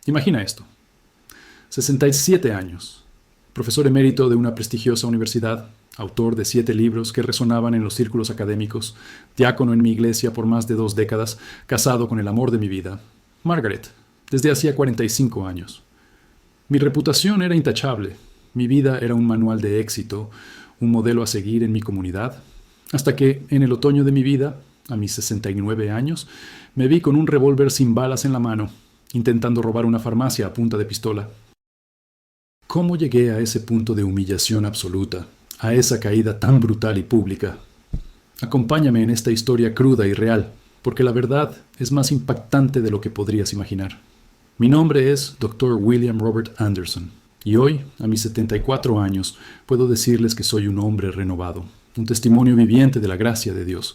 Imagina esto. 67 años. Profesor emérito de una prestigiosa universidad, autor de 7 libros que resonaban en los círculos académicos, diácono en mi iglesia por más de 2 décadas, casado con el amor de mi vida, Margaret, desde hacía 45 años. Mi reputación era intachable, mi vida era un manual de éxito, un modelo a seguir en mi comunidad, hasta que, en el otoño de mi vida, a mis 69 años, me vi con un revólver sin balas en la mano, intentando robar una farmacia a punta de pistola. ¿Cómo llegué a ese punto de humillación absoluta, a esa caída tan brutal y pública? Acompáñame en esta historia cruda y real, porque la verdad es más impactante de lo que podrías imaginar. Mi nombre es Dr. William Robert Anderson, y hoy, a mis 74 años, puedo decirles que soy un hombre renovado, un testimonio viviente de la gracia de Dios.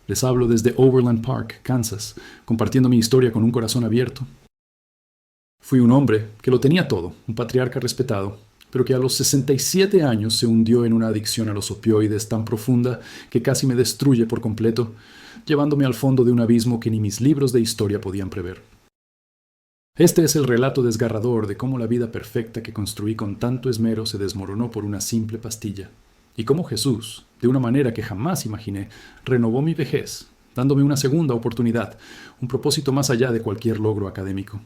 Les hablo desde Overland Park, Kansas, compartiendo mi historia con un corazón abierto. Fui un hombre que lo tenía todo, un patriarca respetado, pero que a los 67 años se hundió en una adicción a los opioides tan profunda que casi me destruye por completo, llevándome al fondo de un abismo que ni mis libros de historia podían prever. Este es el relato desgarrador de cómo la vida perfecta que construí con tanto esmero se desmoronó por una simple pastilla, y cómo Jesús, de una manera que jamás imaginé, renovó mi vejez, dándome una segunda oportunidad, un propósito más allá de cualquier logro académico.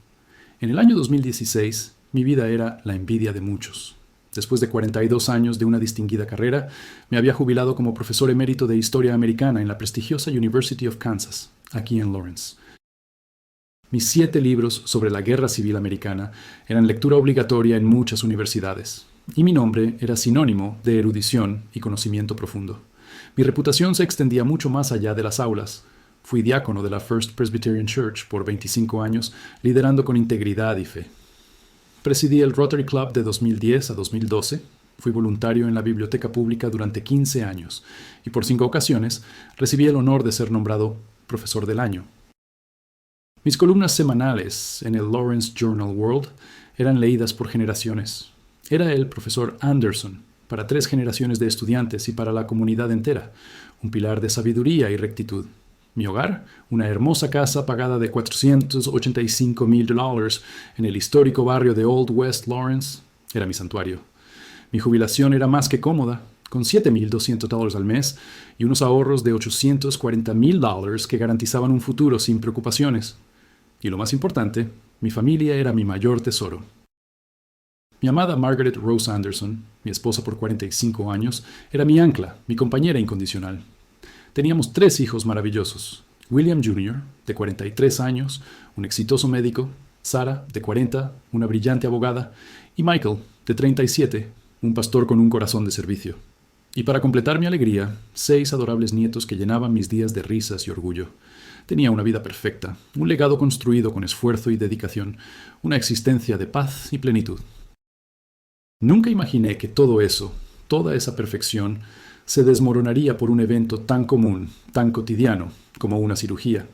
En el año 2016, mi vida era la envidia de muchos. Después de 42 años de una distinguida carrera, me había jubilado como profesor emérito de Historia Americana en la prestigiosa University of Kansas, aquí en Lawrence. Mis 7 libros sobre la Guerra Civil Americana eran lectura obligatoria en muchas universidades, y mi nombre era sinónimo de erudición y conocimiento profundo. Mi reputación se extendía mucho más allá de las aulas. Fui diácono de la First Presbyterian Church por 25 años, liderando con integridad y fe. Presidí el Rotary Club de 2010 a 2012, fui voluntario en la biblioteca pública durante 15 años y por 5 ocasiones recibí el honor de ser nombrado Profesor del Año. Mis columnas semanales en el Lawrence Journal World eran leídas por generaciones. Era el Profesor Anderson, para 3 generaciones de estudiantes y para la comunidad entera, un pilar de sabiduría y rectitud. Mi hogar, una hermosa casa pagada de $485,000 en el histórico barrio de Old West Lawrence, era mi santuario. Mi jubilación era más que cómoda, con $7,200 al mes y unos ahorros de $840,000 que garantizaban un futuro sin preocupaciones. Y lo más importante, mi familia era mi mayor tesoro. Mi amada Margaret Rose Anderson, mi esposa por 45 años, era mi ancla, mi compañera incondicional. Teníamos 3 hijos maravillosos. William Jr., de 43 años, un exitoso médico, Sarah, de 40, una brillante abogada, y Michael, de 37, un pastor con un corazón de servicio. Y para completar mi alegría, 6 adorables nietos que llenaban mis días de risas y orgullo. Tenía una vida perfecta, un legado construido con esfuerzo y dedicación, una existencia de paz y plenitud. Nunca imaginé que todo eso, toda esa perfección, se desmoronaría por un evento tan común, tan cotidiano, como una cirugía.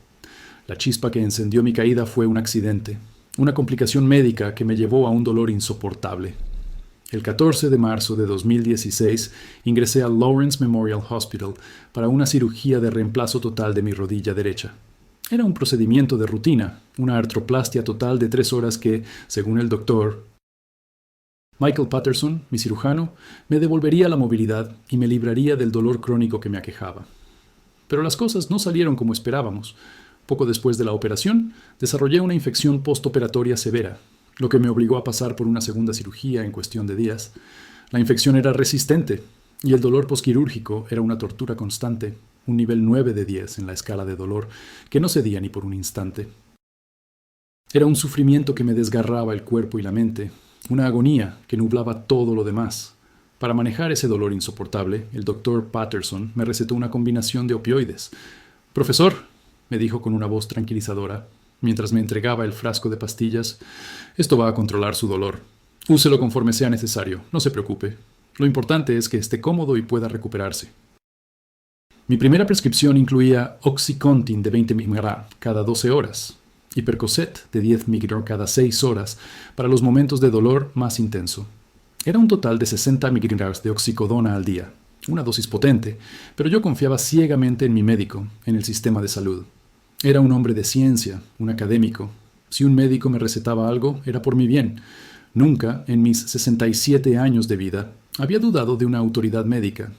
La chispa que encendió mi caída fue un accidente, una complicación médica que me llevó a un dolor insoportable. El 14 de marzo de 2016 ingresé al Lawrence Memorial Hospital para una cirugía de reemplazo total de mi rodilla derecha. Era un procedimiento de rutina, una artroplastia total de 3 horas que, según el doctor Michael Patterson, mi cirujano, me devolvería la movilidad y me libraría del dolor crónico que me aquejaba. Pero las cosas no salieron como esperábamos. Poco después de la operación, desarrollé una infección postoperatoria severa, lo que me obligó a pasar por una segunda cirugía en cuestión de días. La infección era resistente y el dolor posquirúrgico era una tortura constante, un nivel 9 de 10 en la escala de dolor, que no cedía ni por un instante. Era un sufrimiento que me desgarraba el cuerpo y la mente, una agonía que nublaba todo lo demás. Para manejar ese dolor insoportable, el doctor Patterson me recetó una combinación de opioides. «Profesor», me dijo con una voz tranquilizadora, mientras me entregaba el frasco de pastillas, «esto va a controlar su dolor. Úselo conforme sea necesario, no se preocupe. Lo importante es que esté cómodo y pueda recuperarse». Mi primera prescripción incluía Oxycontin de 20 mg cada 12 horas y Percocet de 10 mg cada 6 horas para los momentos de dolor más intenso. Era un total de 60 mg de oxicodona al día, una dosis potente, pero yo confiaba ciegamente en mi médico, en el sistema de salud. Era un hombre de ciencia, un académico, Si un médico me recetaba algo, era por mi bien. Nunca, en mis 67 años de vida, había dudado de una autoridad médica.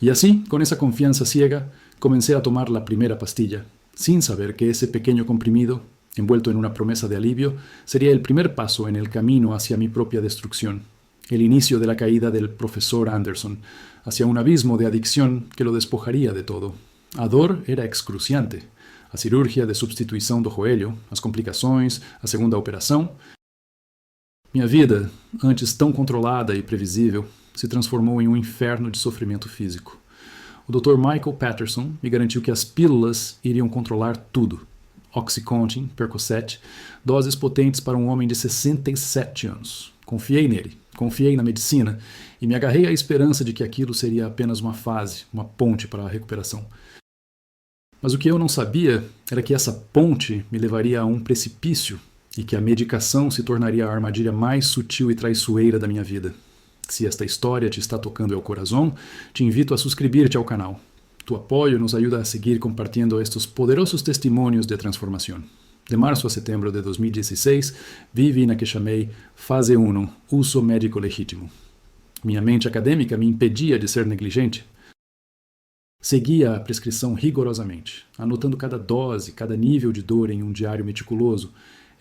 Y así, con esa confianza ciega, comencé a tomar la primera pastilla, sin saber que ese pequeño comprimido, envuelto en una promesa de alivio, sería el primer paso en el camino hacia mi propia destrucción, el inicio de la caída del profesor Anderson, hacia un abismo de adicción que lo despojaría de todo. A dor era excruciante. A cirurgia de substituição do joelho, as complicações, a segunda operação. Minha vida, antes tão controlada e previsível, se transformou em um inferno de sofrimento físico. O Dr. Michael Patterson me garantiu que as pílulas iriam controlar tudo. Oxycontin, Percocet, doses potentes para um homem de 67 anos. Confiei nele, confiei na medicina e me agarrei à esperança de que aquilo seria apenas uma fase, uma ponte para a recuperação. Mas o que eu não sabia era que essa ponte me levaria a um precipício e que a medicação se tornaria a armadilha mais sutil e traiçoeira da minha vida. Se esta história te está tocando el corazón, te invito a suscribirte ao canal. Tu apoio nos ajuda a seguir compartiendo estos poderosos testimonios de transformação. De março a setembro de 2016, vivi na que chamei Fase 1, Uso Médico Legítimo. Minha mente acadêmica me impedia de ser negligente. Seguia a prescrição rigorosamente, anotando cada dose, cada nível de dor em um diário meticuloso.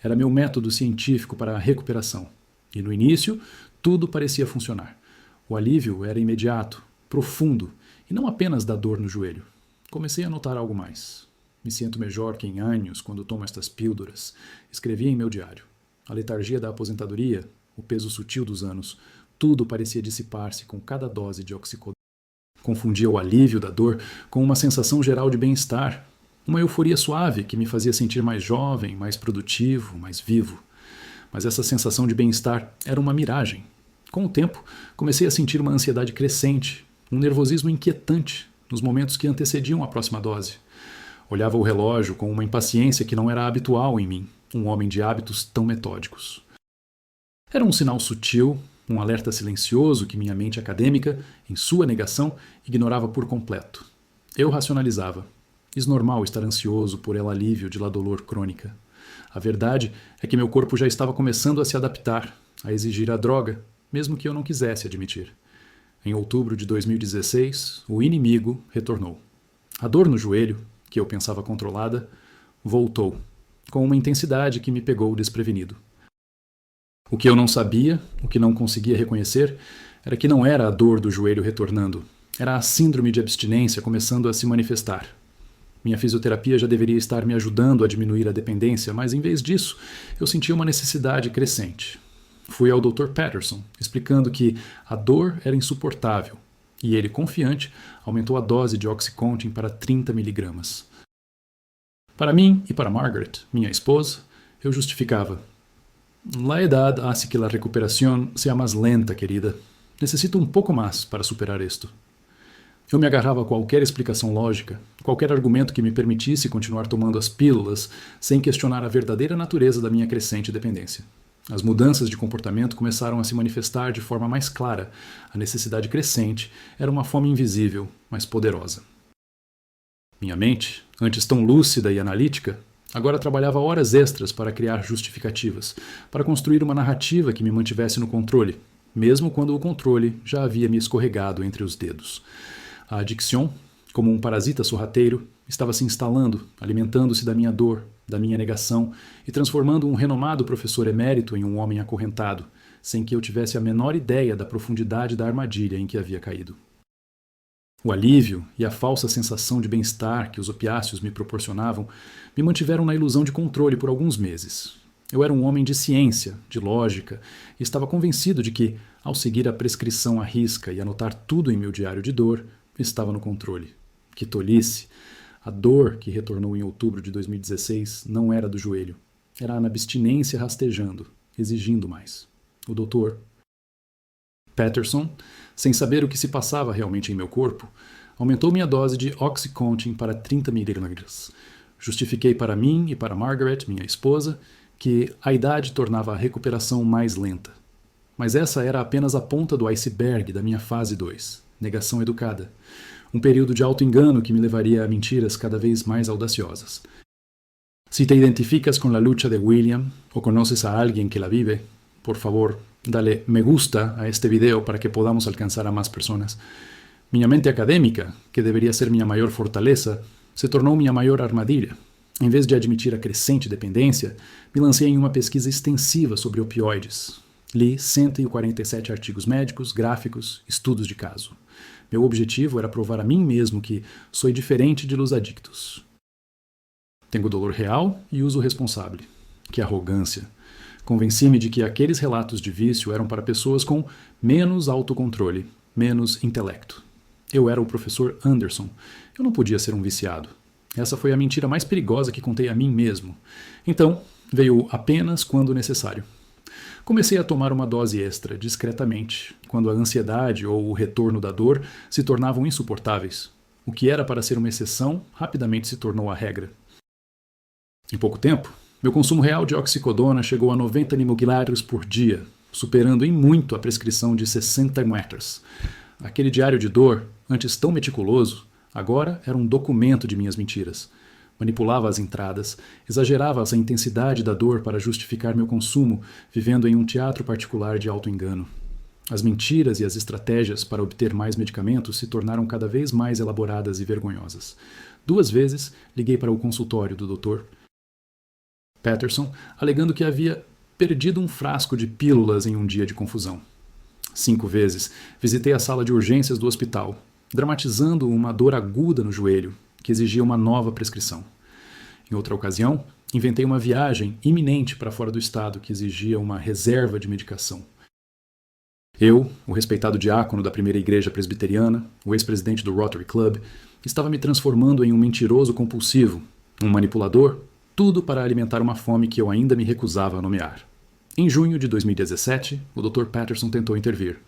Era meu método científico para a recuperação. E no início, tudo parecia funcionar. O alívio era imediato, profundo, e não apenas da dor no joelho. Comecei a notar algo mais. Me sinto melhor que em anos quando tomo estas pílulas. Escrevi em meu diário. A letargia da aposentadoria, o peso sutil dos anos, tudo parecia dissipar-se com cada dose de oxicodona. Confundia o alívio da dor com uma sensação geral de bem-estar, uma euforia suave que me fazia sentir mais jovem, mais produtivo, mais vivo. Mas essa sensação de bem-estar era uma miragem. Com o tempo, comecei a sentir uma ansiedade crescente, um nervosismo inquietante nos momentos que antecediam a próxima dose. Olhava o relógio com uma impaciência que não era habitual em mim, um homem de hábitos tão metódicos. Era um sinal sutil, um alerta silencioso que minha mente acadêmica, em sua negação, ignorava por completo. Eu racionalizava. É normal estar ansioso por el alívio de la dolor crônica. A verdade é que meu corpo já estava começando a se adaptar, a exigir a droga, mesmo que eu não quisesse admitir. Em outubro de 2016, o inimigo retornou. A dor no joelho, que eu pensava controlada, voltou, com uma intensidade que me pegou desprevenido. O que eu não sabia, o que não conseguia reconhecer, era que não era a dor do joelho retornando, era a síndrome de abstinência começando a se manifestar. Minha fisioterapia já deveria estar me ajudando a diminuir a dependência, mas em vez disso, eu sentia uma necessidade crescente. Fui ao Dr. Patterson, explicando que a dor era insuportável, e ele, confiante, aumentou a dose de Oxycontin para 30 miligramas. Para mim e para Margaret, minha esposa, eu justificava. La edad hace que la recuperación sea más lenta, querida. Necesito um pouco mais para superar isto. Eu me agarrava a qualquer explicação lógica, qualquer argumento que me permitisse continuar tomando as pílulas sem questionar a verdadeira natureza da minha crescente dependência. As mudanças de comportamento começaram a se manifestar de forma mais clara. A necessidade crescente era uma fome invisível, mas poderosa. Minha mente, antes tão lúcida e analítica, agora trabalhava horas extras para criar justificativas, para construir uma narrativa que me mantivesse no controle, mesmo quando o controle já havia me escorregado entre os dedos. A adicção, como um parasita sorrateiro, estava se instalando, alimentando-se da minha dor, da minha negação e transformando um renomado professor emérito em um homem acorrentado, sem que eu tivesse a menor ideia da profundidade da armadilha em que havia caído. O alívio e a falsa sensação de bem-estar que os opiáceos me proporcionavam me mantiveram na ilusão de controle por alguns meses. Eu era um homem de ciência, de lógica, e estava convencido de que, ao seguir a prescrição à risca e anotar tudo em meu diário de dor, estava no controle. Que tolice! A dor que retornou em outubro de 2016 não era do joelho. Era a abstinência rastejando, exigindo mais. O doutor Patterson, sem saber o que se passava realmente em meu corpo, aumentou minha dose de Oxycontin para 30 miligramas. Justifiquei para mim e para Margaret, minha esposa, que a idade tornava a recuperação mais lenta. Mas essa era apenas a ponta do iceberg da minha fase 2, negação educada. Um período de auto-engano que me levaria a mentiras cada vez mais audaciosas. Si te identificas con la lucha de William o conoces a alguien que la vive, por favor, dale me gusta a este video para que podamos alcanzar a más personas. Minha mente acadêmica, que deveria ser minha maior fortaleza, se tornou minha maior armadilha. Em vez de admitir a crescente dependência, me lancei em uma pesquisa extensiva sobre opioides. Li 147 artigos médicos, gráficos, estudos de caso. Meu objetivo era provar a mim mesmo que sou diferente de los adictos. Tenho dolor real e uso responsável. Que arrogância! Convenci-me de que aqueles relatos de vício eram para pessoas com menos autocontrole, menos intelecto. Eu era o professor Anderson. Eu não podia ser um viciado. Essa foi a mentira mais perigosa que contei a mim mesmo. Então, veio apenas quando necessário. Comecei a tomar uma dose extra, discretamente, quando a ansiedade ou o retorno da dor se tornavam insuportáveis. O que era para ser uma exceção, rapidamente se tornou a regra. Em pouco tempo, meu consumo real de oxicodona chegou a 90 nanomilares por dia, superando em muito a prescrição de 60 metros. Aquele diário de dor, antes tão meticuloso, agora era um documento de minhas mentiras. Manipulava as entradas, exagerava a intensidade da dor para justificar meu consumo, vivendo em um teatro particular de auto-engano. As mentiras e as estratégias para obter mais medicamentos se tornaram cada vez mais elaboradas e vergonhosas. 2 vezes liguei para o consultório do Dr. Patterson, alegando que havia perdido um frasco de pílulas em um dia de confusão. 5 vezes visitei a sala de urgências do hospital, dramatizando uma dor aguda no joelho, que exigia uma nova prescrição. Em outra ocasião, inventei uma viagem iminente para fora do estado que exigia uma reserva de medicação. Eu, o respeitado diácono da primeira igreja presbiteriana, o ex-presidente do Rotary Club, estava me transformando em um mentiroso compulsivo, um manipulador, tudo para alimentar uma fome que eu ainda me recusava a nomear. Em junho de 2017, o Dr. Patterson tentou intervir.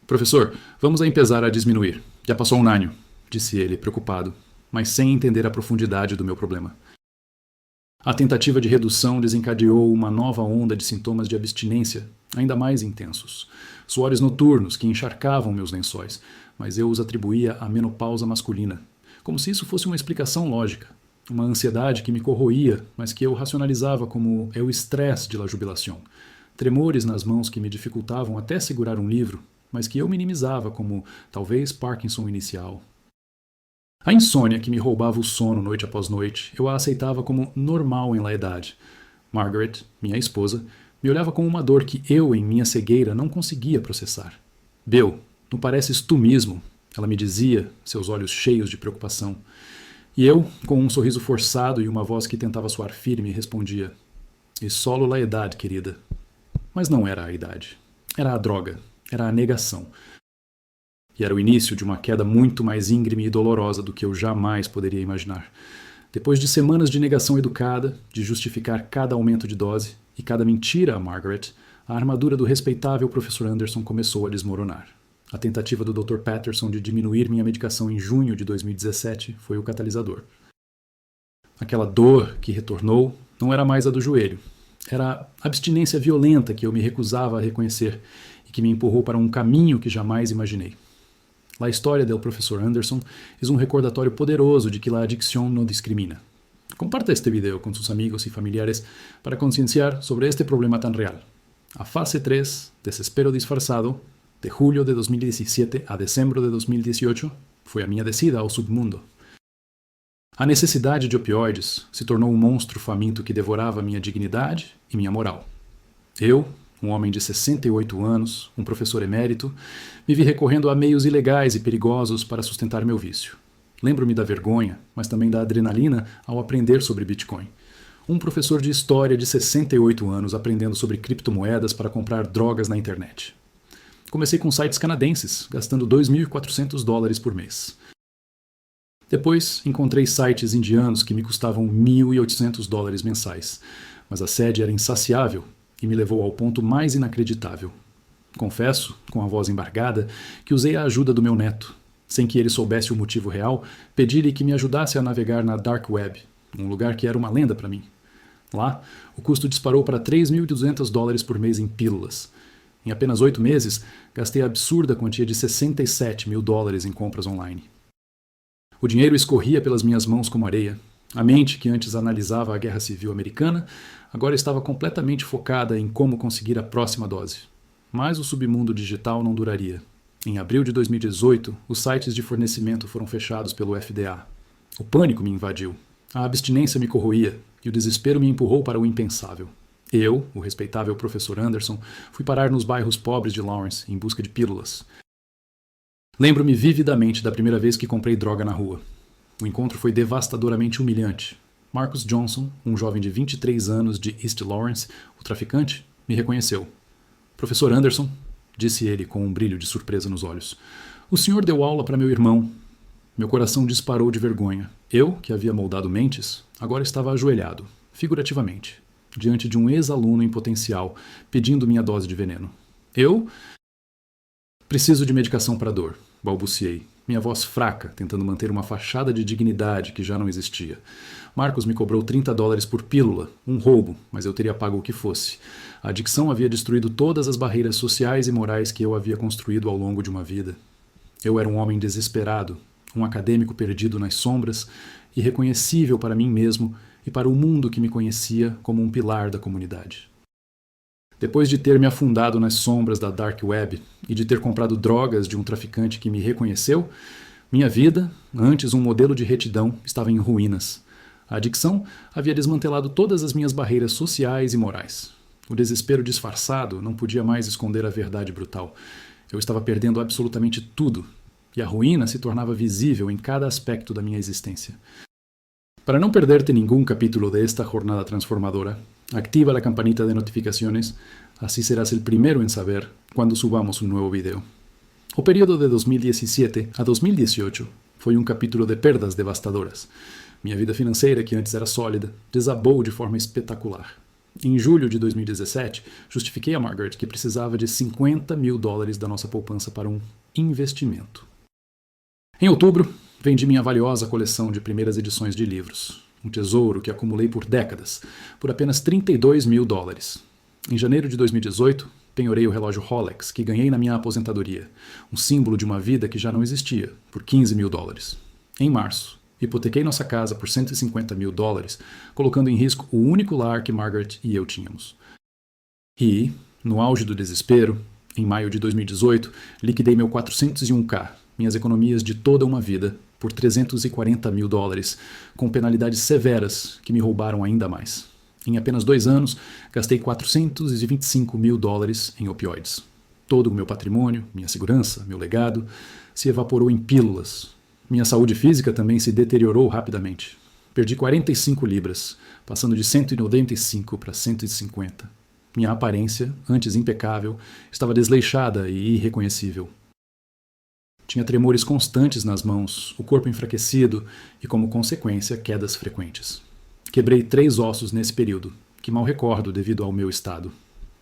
Professor, vamos a empezar a diminuir. Já passou um ano, disse ele, preocupado, mas sem entender a profundidade do meu problema. A tentativa de redução desencadeou uma nova onda de sintomas de abstinência, ainda mais intensos. Suores noturnos que encharcavam meus lençóis, mas eu os atribuía à menopausa masculina, como se isso fosse uma explicação lógica. Uma ansiedade que me corroía, mas que eu racionalizava como o estresse de la jubilação. Tremores nas mãos que me dificultavam até segurar um livro, mas que eu minimizava como talvez Parkinson inicial. A insônia que me roubava o sono noite após noite, eu a aceitava como normal em la idade. Margaret, minha esposa, me olhava com uma dor que eu, em minha cegueira, não conseguia processar. Bill, não pareces tu mesmo, ela me dizia, seus olhos cheios de preocupação. E eu, com um sorriso forçado e uma voz que tentava soar firme, respondia: "E solo la idade, querida." Mas não era a idade. Era a droga. Era a negação. E era o início de uma queda muito mais íngreme e dolorosa do que eu jamais poderia imaginar. Depois de semanas de negação educada, de justificar cada aumento de dose e cada mentira a Margaret, a armadura do respeitável professor Anderson começou a desmoronar. A tentativa do Dr. Patterson de diminuir minha medicação em junho de 2017 foi o catalisador. Aquela dor que retornou não era mais a do joelho. Era a abstinência violenta que eu me recusava a reconhecer e que me empurrou para um caminho que jamais imaginei. A história do professor Anderson é um recordatório poderoso de que a adicção não discrimina. Comparta este video com seus amigos e familiares para concienciar sobre este problema tan real. A fase 3, desespero disfarçado, de julho de 2017 a dezembro de 2018, foi a minha descida ao submundo. A necessidade de opioides se tornou um monstro faminto que devorava minha dignidade e minha moral. Eu, um homem de 68 anos, um professor emérito, me vi recorrendo a meios ilegais e perigosos para sustentar meu vício. Lembro-me da vergonha, mas também da adrenalina ao aprender sobre Bitcoin. Um professor de história de 68 anos aprendendo sobre criptomoedas para comprar drogas na internet. Comecei com sites canadenses, gastando $2.400 por mês. Depois, encontrei sites indianos que me custavam $1.800 mensais, mas a sede era insaciável e me levou ao ponto mais inacreditável. Confesso, com a voz embargada, que usei a ajuda do meu neto. Sem que ele soubesse o motivo real, pedi-lhe que me ajudasse a navegar na Dark Web, um lugar que era uma lenda para mim. Lá, o custo disparou para $3.200 por mês em pílulas. Em apenas 8 meses, gastei a absurda quantia de $67 mil em compras online. O dinheiro escorria pelas minhas mãos como areia, A mente que antes analisava a Guerra Civil Americana agora estava completamente focada em como conseguir a próxima dose. Mas o submundo digital não duraria. Em abril de 2018, os sites de fornecimento foram fechados pelo FDA. O pânico me invadiu. A abstinência me corroía e o desespero me empurrou para o impensável. Eu, o respeitável professor Anderson, fui parar nos bairros pobres de Lawrence em busca de pílulas. Lembro-me vividamente da primeira vez que comprei droga na rua. O encontro foi devastadoramente humilhante. Marcus Johnson, um jovem de 23 anos de East Lawrence, o traficante, me reconheceu. Professor Anderson, disse ele com um brilho de surpresa nos olhos, o senhor deu aula para meu irmão. Meu coração disparou de vergonha. Eu, que havia moldado mentes, agora estava ajoelhado, figurativamente, diante de um ex-aluno em potencial, pedindo minha dose de veneno. Eu preciso de medicação para dor, balbuciei, minha voz fraca, tentando manter uma fachada de dignidade que já não existia. Marcos me cobrou $30 por pílula, um roubo, mas eu teria pago o que fosse. A adicção havia destruído todas as barreiras sociais e morais que eu havia construído ao longo de uma vida. Eu era um homem desesperado, um acadêmico perdido nas sombras, irreconhecível para mim mesmo e para o mundo que me conhecia como um pilar da comunidade. Depois de ter me afundado nas sombras da Dark Web e de ter comprado drogas de um traficante que me reconheceu, minha vida, antes um modelo de retidão, estava em ruínas. A adicção havia desmantelado todas as minhas barreiras sociais e morais. O desespero disfarçado não podia mais esconder a verdade brutal. Eu estava perdendo absolutamente tudo, e a ruína se tornava visível em cada aspecto da minha existência. Para não perderte ningún capítulo de esta jornada transformadora, activa la campanita de notificaciones, así serás el primero en saber cuando subamos un nuevo video. O período de 2017 a 2018 foi um capítulo de perdas devastadoras. Minha vida financeira, que antes era sólida, desabou de forma espetacular. Em julho de 2017, justifiquei a Margaret que precisava de $50 mil da nossa poupança para um investimento. Em outubro, vendi minha valiosa coleção de primeiras edições de livros, um tesouro que acumulei por décadas, por apenas $32 mil. Em janeiro de 2018, penhorei o relógio Rolex que ganhei na minha aposentadoria, um símbolo de uma vida que já não existia, por $15 mil. Em março, hipotequei nossa casa por $150 mil, colocando em risco o único lar que Margaret e eu tínhamos. E, no auge do desespero, em maio de 2018, liquidei meu 401k, minhas economias de toda uma vida, por $340 mil, com penalidades severas que me roubaram ainda mais. Em apenas 2 anos, gastei $425 mil em opioides. Todo o meu patrimônio, minha segurança, meu legado, se evaporou em pílulas. Minha saúde física também se deteriorou rapidamente. Perdi 45 libras, passando de 195 para 150. Minha aparência, antes impecável, estava desleixada e irreconhecível. Tinha tremores constantes nas mãos, o corpo enfraquecido e, como consequência, quedas frequentes. Quebrei 3 ossos nesse período, que mal recordo devido ao meu estado.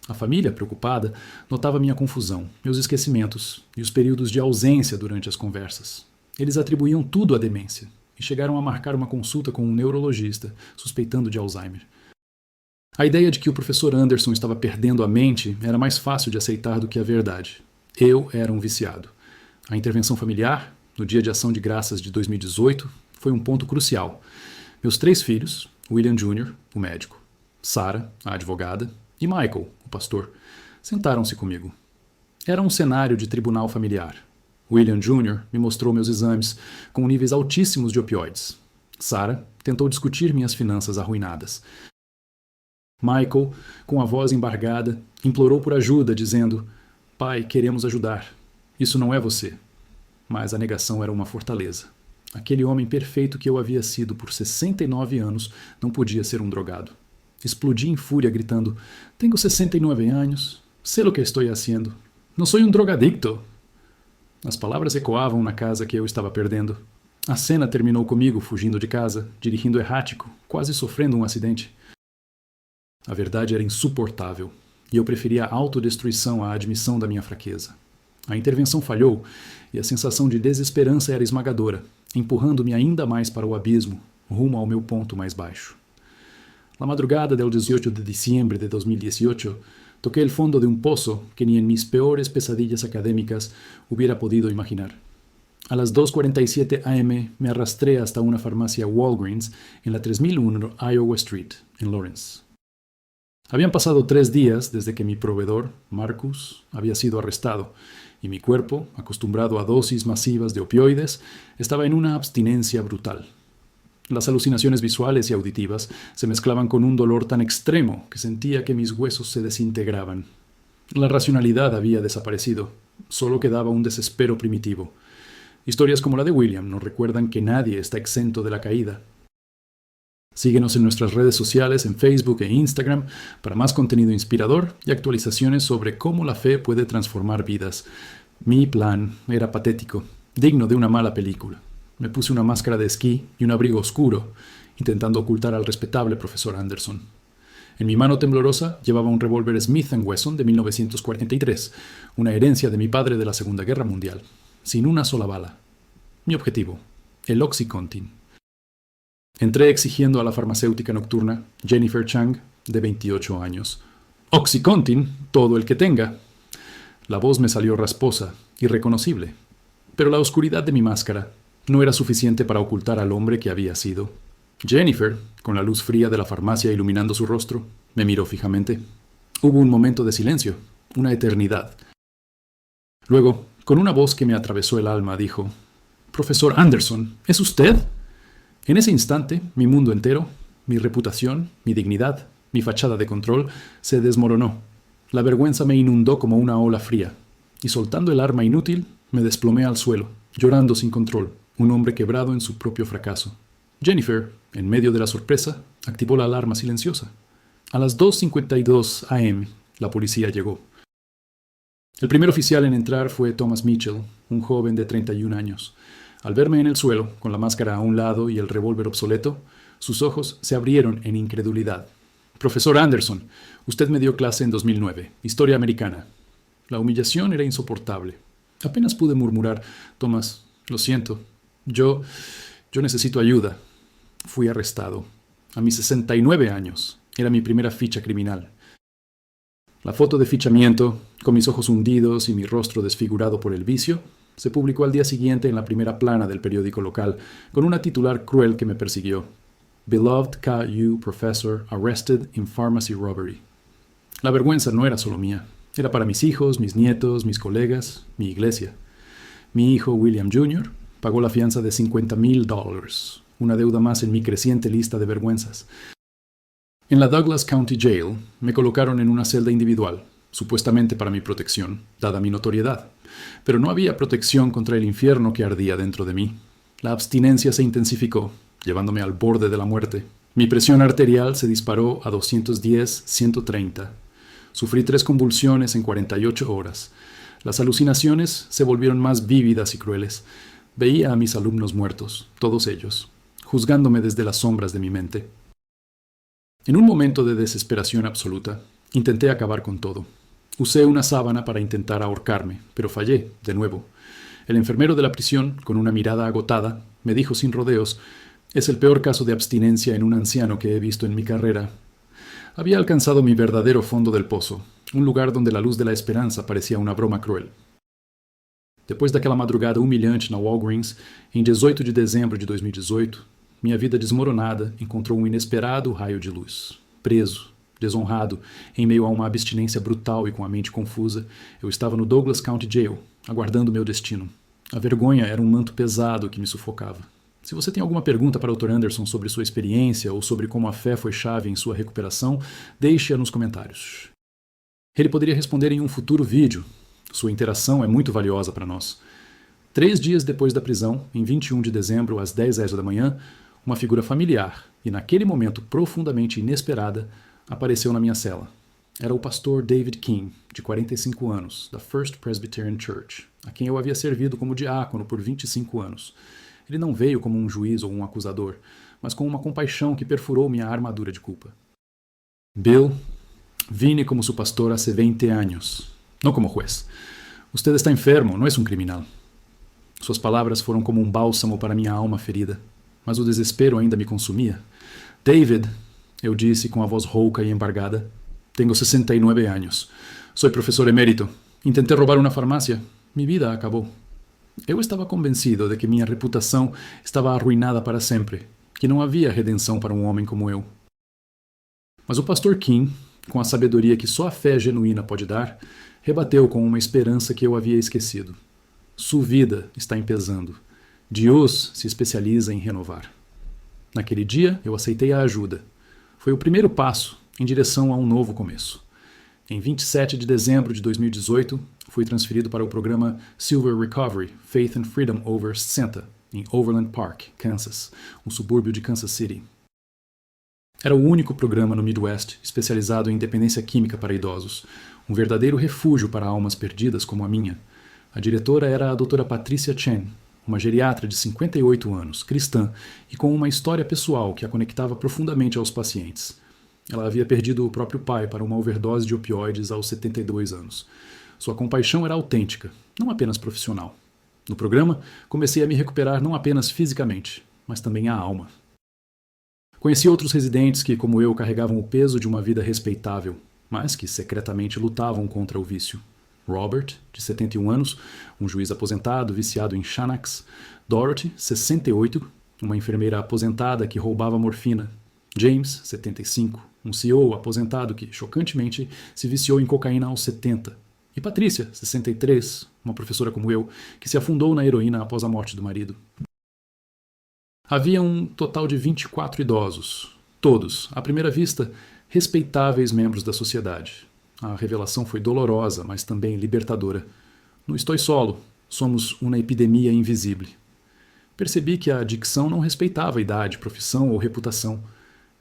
A família, preocupada, notava minha confusão, meus esquecimentos e os períodos de ausência durante as conversas. Eles atribuíam tudo à demência e chegaram a marcar uma consulta com um neurologista, suspeitando de Alzheimer. A ideia de que o professor Anderson estava perdendo a mente era mais fácil de aceitar do que a verdade. Eu era um viciado. A intervenção familiar, no Dia de Ação de Graças de 2018, foi um ponto crucial. Meus 3 filhos, William Jr., o médico, Sarah, a advogada, e Michael, o pastor, sentaram-se comigo. Era um cenário de tribunal familiar. William Jr. me mostrou meus exames com níveis altíssimos de opioides. Sarah tentou discutir minhas finanças arruinadas. Michael, com a voz embargada, implorou por ajuda, dizendo: "Pai, queremos ajudar. Isso não é você." Mas a negação era uma fortaleza. Aquele homem perfeito que eu havia sido por 69 anos não podia ser um drogado. Explodi em fúria, gritando: "Tenho 69 anos. Sei lo que estou haciendo. Não sou um drogadicto." As palavras ecoavam na casa que eu estava perdendo. A cena terminou comigo fugindo de casa, dirigindo errático, quase sofrendo um acidente. A verdade era insuportável, e eu preferia a autodestruição à admissão da minha fraqueza. A intervenção falhou, e a sensação de desesperança era esmagadora, empurrando-me ainda mais para o abismo, rumo ao meu ponto mais baixo. Na madrugada del 18 de diciembre de 2018, toqué el fondo de un pozo que ni en mis peores pesadillas académicas hubiera podido imaginar. A las 2:47 a.m. me arrastré hasta una farmacia Walgreens en la 3001 Iowa Street, en Lawrence. Habían pasado 3 días desde que mi proveedor, Marcus, había sido arrestado, y mi cuerpo, acostumbrado a dosis masivas de opioides, estaba en una abstinencia brutal. Las alucinaciones visuales y auditivas se mezclaban con un dolor tan extremo que sentía que mis huesos se desintegraban. La racionalidad había desaparecido, solo quedaba un desespero primitivo. Historias como la de William nos recuerdan que nadie está exento de la caída. Síguenos en nuestras redes sociales en Facebook e Instagram para más contenido inspirador y actualizaciones sobre cómo la fe puede transformar vidas. Mi plan era patético, digno de una mala película. Me puse una máscara de esquí y un abrigo oscuro, intentando ocultar al respetable profesor Anderson. En mi mano temblorosa llevaba un revólver Smith & Wesson de 1943, una herencia de mi padre de la Segunda Guerra Mundial, sin una sola bala. Mi objetivo, el OxyContin. Entré exigiendo a la farmacéutica nocturna, Jennifer Chang, de 28 años. OxyContin, todo el que tenga. La voz me salió rasposa, irreconocible, pero la oscuridad de mi máscara no era suficiente para ocultar al hombre que había sido. Jennifer, con la luz fría de la farmacia iluminando su rostro, me miró fijamente. Hubo un momento de silencio, una eternidad. Luego, con una voz que me atravesó el alma, dijo: «Profesor Anderson, ¿es usted?» En ese instante, mi mundo entero, mi reputación, mi dignidad, mi fachada de control, se desmoronó. La vergüenza me inundó como una ola fría, y soltando el arma inútil, me desplomé al suelo, llorando sin control, un hombre quebrado en su propio fracaso. Jennifer, en medio de la sorpresa, activó la alarma silenciosa. A las 2:52 a.m., la policía llegó. El primer oficial en entrar fue Thomas Mitchell, un joven de 31 años. Al verme en el suelo, con la máscara a un lado y el revólver obsoleto, sus ojos se abrieron en incredulidad. «Profesor Anderson, usted me dio clase en 2009, Historia Americana». La humillación era insoportable. Apenas pude murmurar: «Thomas, lo siento. Yo necesito ayuda». Fui arrestado. A mis 69 años. Era mi primera ficha criminal. La foto de fichamiento, con mis ojos hundidos y mi rostro desfigurado por el vicio, se publicó al día siguiente en la primera plana del periódico local, con una titular cruel que me persiguió: «Beloved KU Professor Arrested in Pharmacy Robbery». La vergüenza no era solo mía. Era para mis hijos, mis nietos, mis colegas, mi iglesia. Mi hijo William Jr. pagó la fianza de $50,000, una deuda más en mi creciente lista de vergüenzas. En la Douglas County Jail me colocaron en una celda individual, supuestamente para mi protección, dada mi notoriedad. Pero no había protección contra el infierno que ardía dentro de mí. La abstinencia se intensificó, llevándome al borde de la muerte. Mi presión arterial se disparó a 210/130. Sufrí 3 convulsiones en 48 horas. Las alucinaciones se volvieron más vívidas y crueles. Veía a mis alumnos muertos, todos ellos, juzgándome desde las sombras de mi mente. En un momento de desesperación absoluta, intenté acabar con todo. Usé una sábana para intentar ahorcarme, pero fallé, de nuevo. El enfermero de la prisión, con una mirada agotada, me dijo sin rodeos: «Es el peor caso de abstinencia en un anciano que he visto en mi carrera». Había alcanzado mi verdadero fondo del pozo, un lugar donde la luz de la esperanza parecía una broma cruel. Depois daquela madrugada humilhante na Walgreens, em 18 de dezembro de 2018, minha vida desmoronada encontrou um inesperado raio de luz. Preso, desonrado, em meio a uma abstinência brutal e com a mente confusa, eu estava no Douglas County Jail, aguardando meu destino. A vergonha era um manto pesado que me sufocava. Se você tem alguma pergunta para o Dr. Anderson sobre sua experiência ou sobre como a fé foi chave em sua recuperação, deixe-a nos comentários. Ele poderia responder em um futuro vídeo. Sua interação é muito valiosa para nós. 3 dias depois da prisão, em 21 de dezembro, às 10h da manhã, uma figura familiar, e naquele momento profundamente inesperada, apareceu na minha cela. Era o pastor David King, de 45 anos, da First Presbyterian Church, a quem eu havia servido como diácono por 25 anos. Ele não veio como um juiz ou um acusador, mas com uma compaixão que perfurou minha armadura de culpa. «Bill, vine como su pastor hace 20 años, no como juez. Usted está enfermo, no es un criminal». Suas palavras foram como um bálsamo para minha alma ferida, mas o desespero ainda me consumia. «David», eu disse com a voz rouca e embargada, «tenho 69 anos. Soy professor emérito. Intenté roubar uma farmácia. Mi vida acabou». Eu estava convencido de que minha reputação estava arruinada para sempre, que não havia redenção para um homem como eu. Mas o pastor King, com a sabedoria que só a fé genuína pode dar, rebateu com uma esperança que eu havia esquecido. Sua vida está empezando. Deus se especializa em renovar. Naquele dia, eu aceitei a ajuda. Foi o primeiro passo em direção a um novo começo. Em 27 de dezembro de 2018, fui transferido para o programa Silver Recovery Faith and Freedom Over 60, em Overland Park, Kansas, um subúrbio de Kansas City. Era o único programa no Midwest especializado em dependência química para idosos, um verdadeiro refúgio para almas perdidas como a minha. A diretora era a doutora Patricia Chen, uma geriatra de 58 anos, cristã e com uma história pessoal que a conectava profundamente aos pacientes. Ela havia perdido o próprio pai para uma overdose de opioides aos 72 anos. Sua compaixão era autêntica, não apenas profissional. No programa, comecei a me recuperar não apenas fisicamente, mas também a alma. Conheci outros residentes que, como eu, carregavam o peso de uma vida respeitável, mas que secretamente lutavam contra o vício. Robert, de 71 anos, um juiz aposentado viciado em Xanax. Dorothy, 68, uma enfermeira aposentada que roubava morfina. James, 75, um CEO aposentado que, chocantemente, se viciou em cocaína aos 70. E Patrícia, 63, uma professora como eu, que se afundou na heroína após a morte do marido. Havia um total de 24 idosos, todos, à primeira vista, respeitáveis membros da sociedade. A revelação foi dolorosa, mas também libertadora. Não estou solo, somos uma epidemia invisível. Percebi que a adicção não respeitava idade, profissão ou reputação.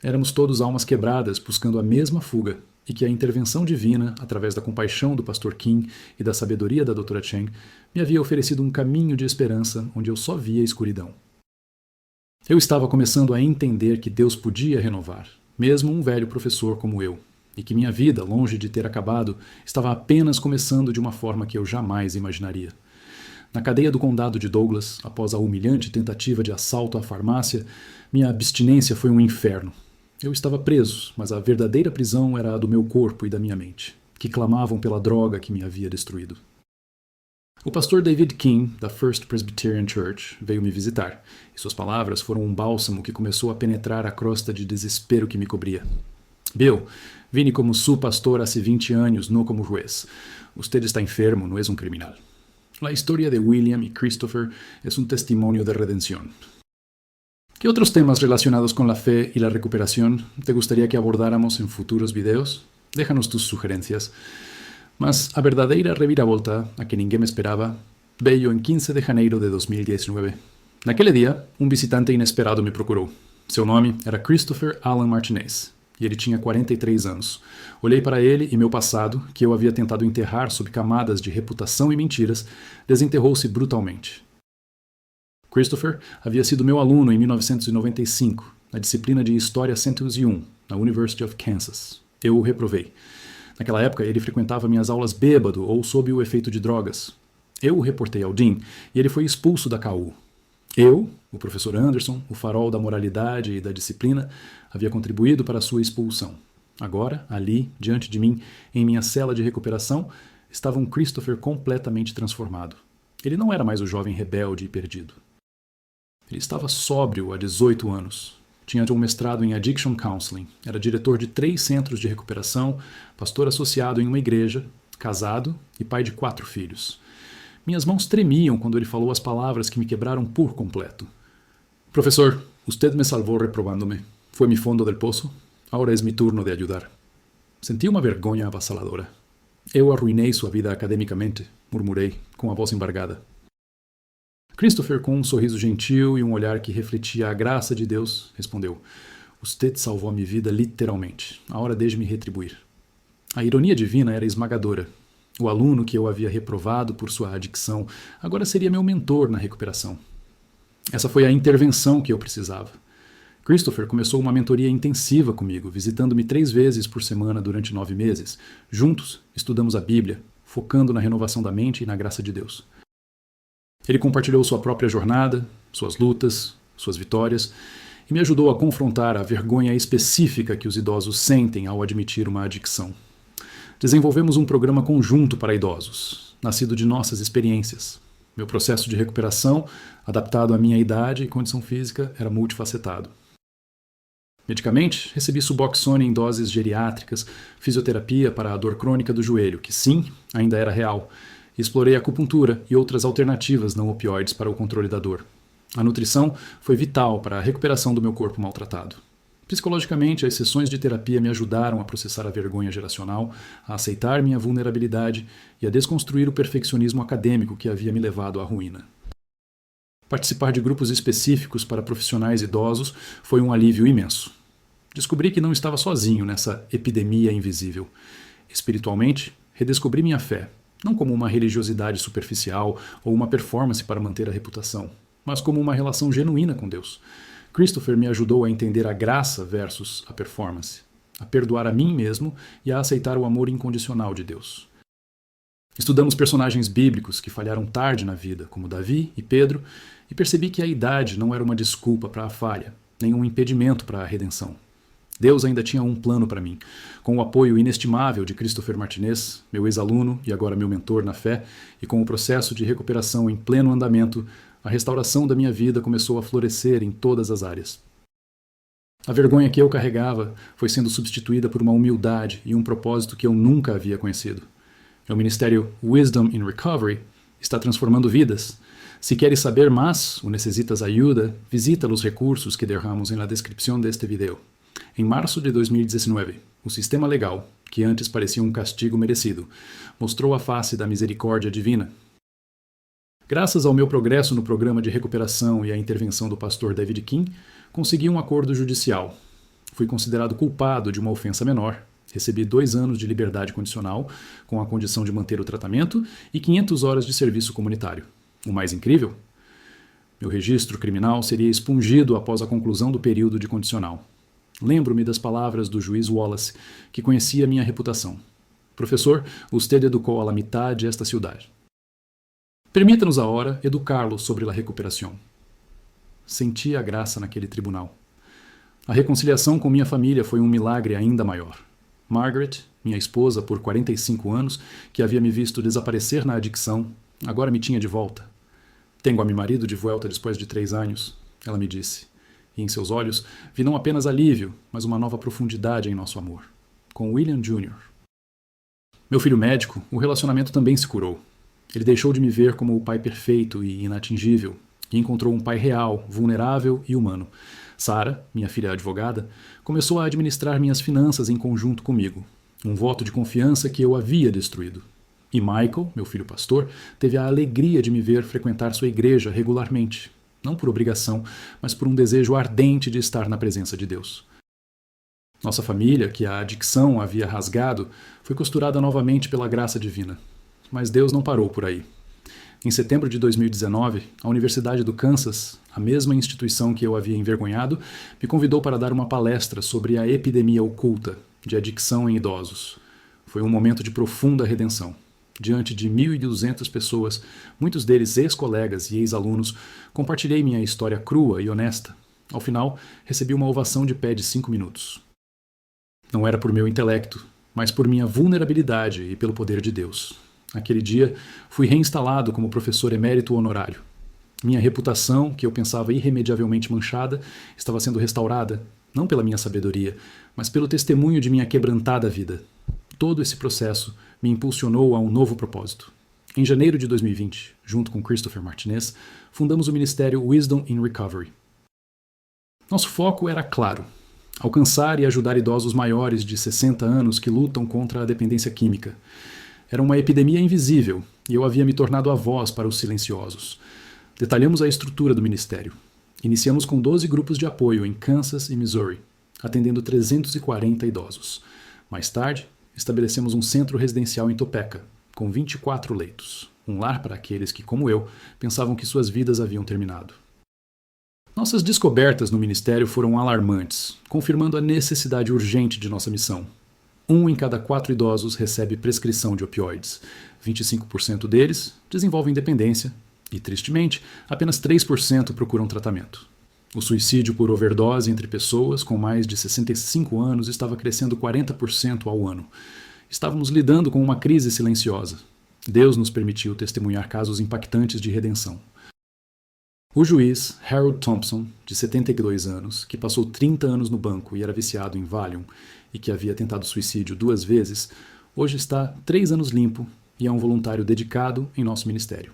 Éramos todos almas quebradas buscando a mesma fuga, e que a intervenção divina, através da compaixão do pastor King e da sabedoria da doutora Chen, me havia oferecido um caminho de esperança onde eu só via escuridão. Eu estava começando a entender que Deus podia renovar, mesmo um velho professor como eu, e que minha vida, longe de ter acabado, estava apenas começando de uma forma que eu jamais imaginaria. Na cadeia do condado de Douglas, após a humilhante tentativa de assalto à farmácia, minha abstinência foi um inferno. Eu estava preso, mas a verdadeira prisão era a do meu corpo e da minha mente, que clamavam pela droga que me havia destruído. O pastor David King, da First Presbyterian Church, veio me visitar, e suas palavras foram um bálsamo que começou a penetrar a crosta de desespero que me cobria. Bill, vine como su pastor hace 20 anos, não como juez. Usted está enfermo, não é um criminal. La historia de William y Christopher es un testimonio de redención. ¿Qué otros temas relacionados con la fe y la recuperación te gustaría que abordáramos en futuros videos? Déjanos tus sugerencias. Mas a verdadeira reviravolta, a que ninguém me esperava, veio em 15 de janeiro de 2019. Naquele dia, um visitante inesperado me procurou. Seu nome era Christopher Alan Martinez, e ele tinha 43 anos. Olhei para ele e meu passado, que eu havia tentado enterrar sob camadas de reputação e mentiras, desenterrou-se brutalmente. Christopher havia sido meu aluno em 1995, na disciplina de História 101, na University of Kansas. Eu o reprovei. Naquela época, ele frequentava minhas aulas bêbado ou sob o efeito de drogas. Eu o reportei ao Dean e ele foi expulso da KU. Eu, o professor Anderson, o farol da moralidade e da disciplina, havia contribuído para a sua expulsão. Agora, ali, diante de mim, em minha cela de recuperação, estava um Christopher completamente transformado. Ele não era mais o jovem rebelde e perdido. Ele estava sóbrio há 18 anos. Tinha um mestrado em Addiction Counseling, era diretor de 3 centros de recuperação, pastor associado em uma igreja, casado e pai de 4 filhos. Minhas mãos tremiam quando ele falou as palavras que me quebraram por completo. Professor, usted me salvou reprobándome. Foi mi fondo del poço. Ahora es mi turno de ayudar. Senti uma vergonha avassaladora. Eu arruinei sua vida academicamente, murmurei, com a voz embargada. Christopher, com um sorriso gentil e um olhar que refletia a graça de Deus, respondeu: Usted salvou a minha vida literalmente. Agora deixe-me retribuir. A ironia divina era esmagadora. O aluno que eu havia reprovado por sua adicção agora seria meu mentor na recuperação. Essa foi a intervenção que eu precisava. Christopher começou uma mentoria intensiva comigo, visitando-me 3 vezes por semana durante 9 meses. Juntos, estudamos a Bíblia, focando na renovação da mente e na graça de Deus. Ele compartilhou sua própria jornada, suas lutas, suas vitórias, e me ajudou a confrontar a vergonha específica que os idosos sentem ao admitir uma adicção. Desenvolvemos um programa conjunto para idosos, nascido de nossas experiências. Meu processo de recuperação, adaptado à minha idade e condição física, era multifacetado. Medicamente, recebi Suboxone em doses geriátricas, fisioterapia para a dor crônica do joelho, que sim, ainda era real, e explorei acupuntura e outras alternativas não opioides para o controle da dor. A nutrição foi vital para a recuperação do meu corpo maltratado. Psicologicamente, as sessões de terapia me ajudaram a processar a vergonha geracional, a aceitar minha vulnerabilidade e a desconstruir o perfeccionismo acadêmico que havia me levado à ruína. Participar de grupos específicos para profissionais idosos foi um alívio imenso. Descobri que não estava sozinho nessa epidemia invisível. Espiritualmente, redescobri minha fé, não como uma religiosidade superficial ou uma performance para manter a reputação, mas como uma relação genuína com Deus. Christopher me ajudou a entender a graça versus a performance, a perdoar a mim mesmo e a aceitar o amor incondicional de Deus. Estudamos personagens bíblicos que falharam tarde na vida, como Davi e Pedro, e percebi que a idade não era uma desculpa para a falha, nem um impedimento para a redenção. Deus ainda tinha um plano para mim. Com o apoio inestimável de Christopher Martinez, meu ex-aluno e agora meu mentor na fé, e com o processo de recuperação em pleno andamento, a restauração da minha vida começou a florescer em todas as áreas. A vergonha que eu carregava foi sendo substituída por uma humildade e um propósito que eu nunca havia conhecido. Meu ministério Wisdom in Recovery está transformando vidas. Si quieres saber más o necesitas ayuda, visita os recursos que derramos na descrição deste video. Em março de 2019, o sistema legal, que antes parecia um castigo merecido, mostrou a face da misericórdia divina. Graças ao meu progresso no programa de recuperação e à intervenção do pastor David Kim, consegui um acordo judicial. Fui considerado culpado de uma ofensa menor. Recebi 2 anos de liberdade condicional, com a condição de manter o tratamento, e 500 horas de serviço comunitário. O mais incrível? Meu registro criminal seria expungido após a conclusão do período de condicional. Lembro-me das palavras do juiz Wallace, que conhecia minha reputação. Professor, usted educou a la mitad esta cidade. Permita-nos agora educá-lo sobre a recuperação. Senti a graça naquele tribunal. A reconciliação com minha família foi um milagre ainda maior. Margaret, minha esposa por 45 anos, que havia me visto desaparecer na adicção, agora me tinha de volta. Tenho a meu marido de volta depois de 3 anos, ela me disse. E em seus olhos vi não apenas alívio, mas uma nova profundidade em nosso amor. Com William Jr. Meu filho médico, o relacionamento também se curou. Ele deixou de me ver como o pai perfeito e inatingível, e encontrou um pai real, vulnerável e humano. Sarah, minha filha advogada, começou a administrar minhas finanças em conjunto comigo, um voto de confiança que eu havia destruído. E Michael, meu filho pastor, teve a alegria de me ver frequentar sua igreja regularmente, não por obrigação, mas por um desejo ardente de estar na presença de Deus. Nossa família, que a adicção havia rasgado, foi costurada novamente pela graça divina. Mas Deus não parou por aí. Em setembro de 2019, a Universidade do Kansas, a mesma instituição que eu havia envergonhado, me convidou para dar uma palestra sobre a epidemia oculta de adicção em idosos. Foi um momento de profunda redenção. Diante de 1.200 pessoas, muitos deles ex-colegas e ex-alunos, compartilhei minha história crua e honesta. Ao final, recebi uma ovação de pé de 5 minutos. Não era por meu intelecto, mas por minha vulnerabilidade e pelo poder de Deus. Naquele dia, fui reinstalado como professor emérito honorário. Minha reputação, que eu pensava irremediavelmente manchada, estava sendo restaurada, não pela minha sabedoria, mas pelo testemunho de minha quebrantada vida. Todo esse processo me impulsionou a um novo propósito. Em janeiro de 2020, junto com Christopher Martinez, fundamos o ministério Wisdom in Recovery. Nosso foco era claro: alcançar e ajudar idosos maiores de 60 anos que lutam contra a dependência química. Era uma epidemia invisível e eu havia me tornado a voz para os silenciosos. Detalhamos a estrutura do ministério. Iniciamos com 12 grupos de apoio em Kansas e Missouri, atendendo 340 idosos. Mais tarde, estabelecemos um centro residencial em Topeka, com 24 leitos, um lar para aqueles que, como eu, pensavam que suas vidas haviam terminado. Nossas descobertas no ministério foram alarmantes, confirmando a necessidade urgente de nossa missão. 1 em cada 4 idosos recebe prescrição de opioides. 25% deles desenvolvem dependência e, tristemente, apenas 3% procuram tratamento. O suicídio por overdose entre pessoas com mais de 65 anos estava crescendo 40% ao ano. Estávamos lidando com uma crise silenciosa. Deus nos permitiu testemunhar casos impactantes de redenção. O juiz Harold Thompson, de 72 anos, que passou 30 anos no banco e era viciado em Valium e que havia tentado suicídio 2 vezes, hoje está 3 anos limpo e é um voluntário dedicado em nosso ministério.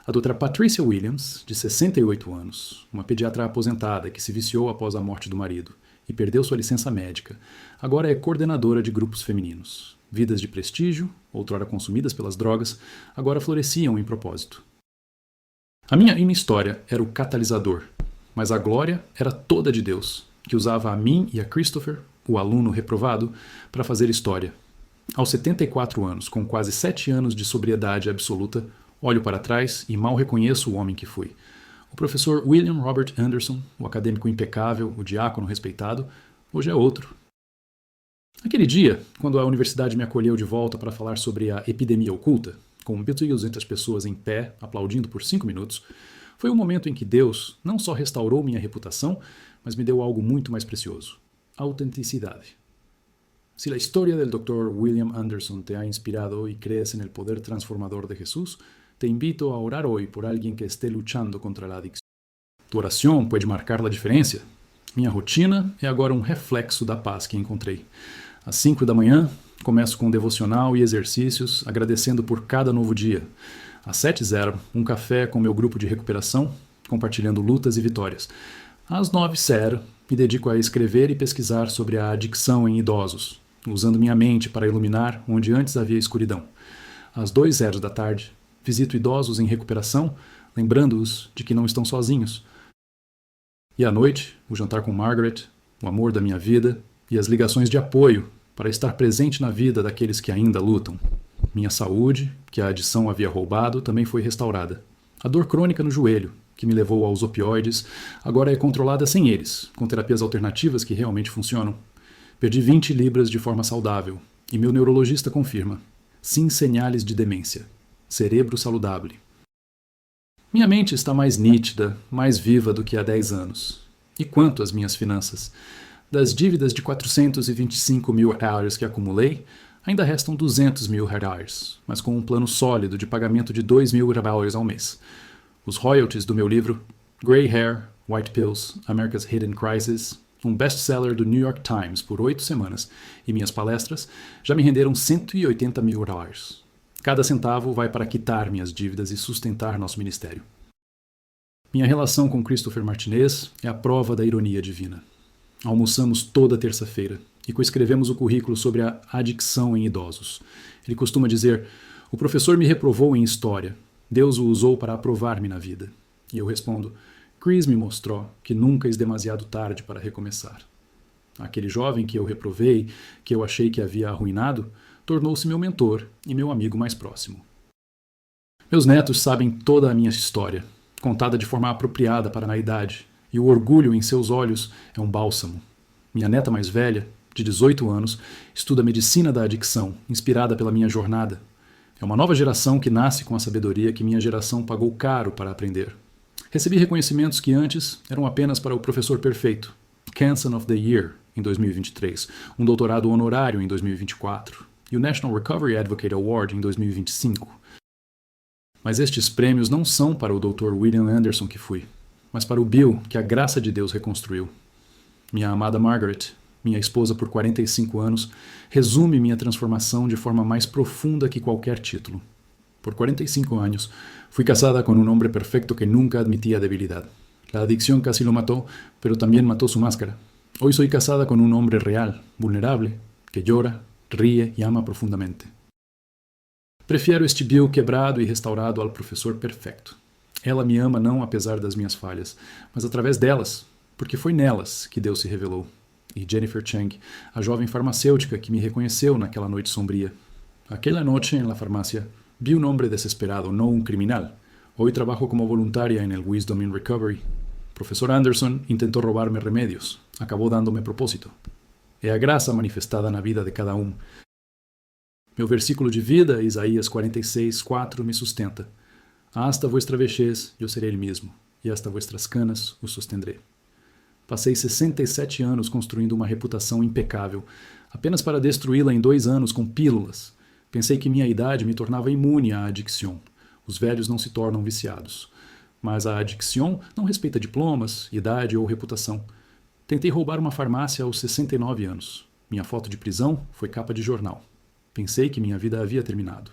A doutora Patricia Williams, de 68 anos, uma pediatra aposentada que se viciou após a morte do marido e perdeu sua licença médica, agora é coordenadora de grupos femininos. Vidas de prestígio, outrora consumidas pelas drogas, agora floresciam em propósito. A minha história era o catalisador, mas a glória era toda de Deus, que usava a mim e a Christopher, o aluno reprovado, para fazer história. Aos 74 anos, com quase 7 anos de sobriedade absoluta, olho para trás e mal reconheço o homem que fui. O professor William Robert Anderson, o acadêmico impecável, o diácono respeitado, hoje é outro. Aquele dia, quando a universidade me acolheu de volta para falar sobre a epidemia oculta, com 1.200 pessoas em pé, aplaudindo por 5 minutos, foi um momento em que Deus não só restaurou minha reputação, mas me deu algo muito mais precioso: autenticidade. Se a história do Dr. William Anderson te ha inspirado y crees en el poder transformador de Jesús, te invito a orar hoy por alguien que esté luchando contra la adicción. Tu oração pode marcar a diferença. Minha rotina é agora um reflexo da paz que encontrei. Às 5 da manhã, começo com devocional e exercícios, agradecendo por cada novo dia. Às 7h, um café com meu grupo de recuperação, compartilhando lutas e vitórias. Às 9h, me dedico a escrever e pesquisar sobre a adicção em idosos, usando minha mente para iluminar onde antes havia escuridão. Às 2h da tarde, visito idosos em recuperação, lembrando-os de que não estão sozinhos. E à noite, o jantar com Margaret, o amor da minha vida e as ligações de apoio para estar presente na vida daqueles que ainda lutam. Minha saúde, que a adição havia roubado, também foi restaurada. A dor crônica no joelho, que me levou aos opioides, agora é controlada sem eles, com terapias alternativas que realmente funcionam. Perdi 20 libras de forma saudável, e meu neurologista confirma: sem señales de demência. Cerebro saudável. Minha mente está mais nítida, mais viva do que há 10 anos. E quanto às minhas finanças? Das dívidas de 425 mil reais que acumulei, ainda restam 200 mil reais, mas com um plano sólido de pagamento de 2 mil reais ao mês. Os royalties do meu livro, Grey Hair, White Pills, America's Hidden Crisis, um best-seller do New York Times por 8 semanas, e minhas palestras, já me renderam 180 mil reais. Cada centavo vai para quitar minhas dívidas e sustentar nosso ministério. Minha relação com Christopher Martinez é a prova da ironia divina. Almoçamos toda terça-feira e coescrevemos o currículo sobre a adicção em idosos. Ele costuma dizer: o professor me reprovou em história, Deus o usou para aprovar-me na vida. E eu respondo: Chris me mostrou que nunca é demasiado tarde para recomeçar. Aquele jovem que eu reprovei, que eu achei que havia arruinado, tornou-se meu mentor e meu amigo mais próximo. Meus netos sabem toda a minha história, contada de forma apropriada para a idade, e o orgulho em seus olhos é um bálsamo. Minha neta mais velha, de 18 anos, estuda medicina da adicção, inspirada pela minha jornada. É uma nova geração que nasce com a sabedoria que minha geração pagou caro para aprender. Recebi reconhecimentos que antes eram apenas para o professor perfeito, Canson of the Year, em 2023, um doutorado honorário em 2024, e o National Recovery Advocate Award em 2025. Mas estes prêmios não são para o Dr. William Anderson que fui, mas para o Bill que a graça de Deus reconstruiu. Minha amada Margaret, minha esposa por 45 anos, resume minha transformação de forma mais profunda que qualquer título. Por 45 anos, fui casada com um homem perfeito que nunca admitia debilidade. La adicción casi lo mató, pero también mató su máscara. Hoy soy casada con un hombre real, vulnerable, que llora, ríe y ama profundamente. Prefiero este Bill quebrado e restaurado ao professor perfeito. Ela me ama não apesar das minhas falhas, mas através delas, porque foi nelas que Deus se revelou. E Jennifer Chang, a jovem farmacêutica que me reconheceu naquela noite sombria. Aquela noite en la farmácia, vi um homem desesperado, não um criminal. Hoy trabajo como voluntaria en el Wisdom in Recovery. Professor Anderson intentou roubar-me remédios. Acabou dando-me propósito. É a graça manifestada na vida de cada um. Meu versículo de vida, Isaías 46:4, me sustenta. Hasta vuestra vejez eu serei ele mesmo, e hasta vuestras canas os sustendré. Passei 67 anos construindo uma reputação impecável, apenas para destruí-la em 2 anos com pílulas, Pensei que minha idade me tornava imune à adicção. Os velhos não se tornam viciados. Mas a adicção não respeita diplomas, idade ou reputação. Tentei roubar uma farmácia aos 69 anos. Minha foto de prisão foi capa de jornal. Pensei que minha vida havia terminado.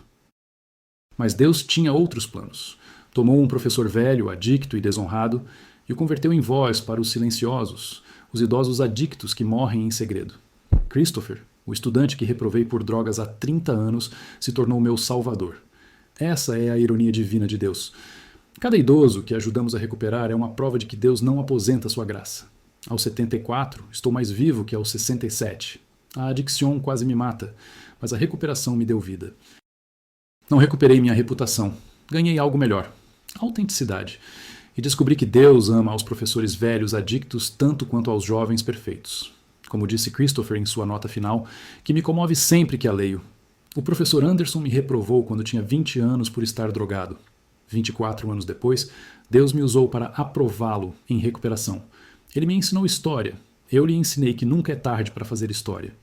Mas Deus tinha outros planos. Tomou um professor velho, adicto e desonrado, e o converteu em voz para os silenciosos, os idosos adictos que morrem em segredo. Christopher, o estudante que reprovei por drogas há 30 anos, se tornou meu salvador. Essa é a ironia divina de Deus. Cada idoso que ajudamos a recuperar é uma prova de que Deus não aposenta sua graça. Aos 74, estou mais vivo que aos 67. A adicção quase me mata, mas a recuperação me deu vida. Não recuperei minha reputação. Ganhei algo melhor. Autenticidade. E descobri que Deus ama aos professores velhos adictos tanto quanto aos jovens perfeitos. Como disse Christopher em sua nota final, que me comove sempre que a leio. O professor Anderson me reprovou quando tinha 20 anos por estar drogado. 24 anos depois, Deus me usou para aprová-lo em recuperação. Ele me ensinou história. Eu lhe ensinei que nunca é tarde para fazer história.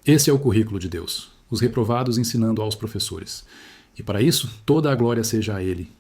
Esse é o currículo de Deus, os reprovados ensinando aos professores. E para isso, toda a glória seja a Ele,